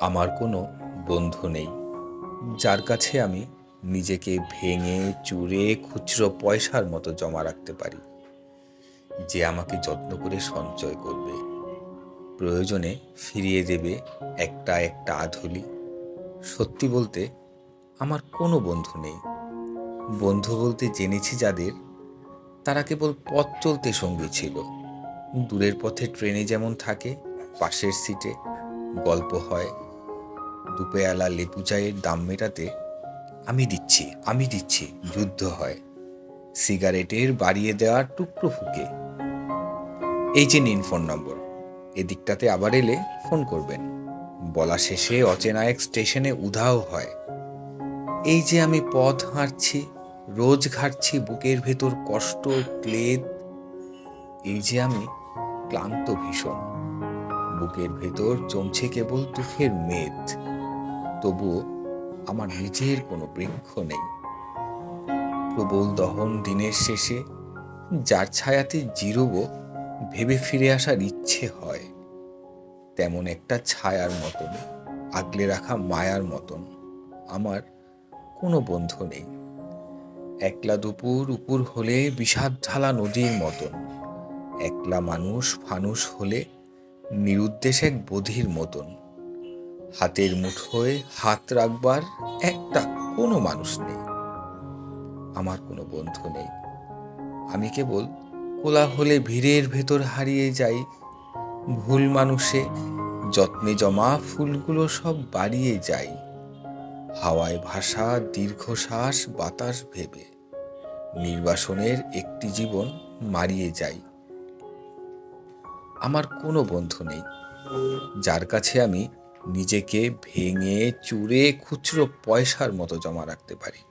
আমার কোনো বন্ধু নেই যার কাছে আমি নিজেকে ভেঙে চুরে খুচরো পয়সার মতো জমা রাখতে পারি, যে আমাকে যত্ন করে সঞ্চয় করবে, প্রয়োজনে ফিরিয়ে দেবে একটা একটা আধুলি। সত্যি বলতে আমার কোনো বন্ধু নেই। বন্ধু বলতে জেনেছি যাদের, তারা কেবল পথ চলতে সঙ্গী ছিল। দূরের পথে ট্রেনে যেমন থাকে, পাশের সিটে গল্প হয়, দুপেয়ালা লেবু চায়ের দাম মেটাতে আমি দিচ্ছি যুদ্ধ হয়, সিগারেটের বাড়িয়ে দেওয়ার টুকরো ফুকে। এই যে নিন ফোন নম্বর, এদিকটাতে আবার এলে ফোন করবেন, বলা শেষে অচেনা এক স্টেশনে উধাও হয়। এই যে আমি পথ হাঁটছি, রোজ ঘাটছি বুকের ভেতর কষ্ট ক্লেদ। এই যে আমি ক্লান্ত ভীষণ, বুকের ভেতর জমছে কেবল দুঃখের মেদ। তবুও আমার নিজের কোনো বৃক্ষ নেই। প্রবল দহন দিনের শেষে যার ছায়াতে জিরোবো ভেবে ফিরে আসার ইচ্ছে হয়, তেমন একটা ছায়ার মতন, আগলে রাখা মায়ার মতন আমার কোনো বন্ধু নেই। একলা দুপুর উপুর হলে বিষাদ ঢালা নদীর মতন, একলা মানুষ ফানুষ হলে নিরুদ্দেশ এক বধির মতন। হাতের মুঠোয় হাত রাখবার একটা কোনো মানুষ নেই। আমার কোনো বন্ধু নেই। আমি কেবল কোলাহলে ভিড়ের ভেতর হারিয়ে যাই, ভুল মানুষে যত্নে জমা ফুলগুলো সব বাড়িয়ে যাই, হাওয়ায় ভাসা দীর্ঘশ্বাস বাতাস ভেবে নির্বাসনের একটি জীবন মারিয়ে যাই। আমার কোনো বন্ধু নেই যার কাছে আমি নিজেকে ভেঙে চুরে খুচরো পয়সার মতো জমা রাখতে পারি,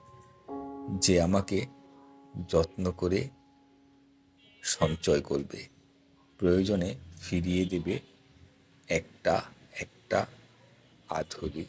যে আমাকে যত্ন করে সঞ্চয় করবে, প্রয়োজনে ফিরিয়ে দেবে একটা একটা আধুলি।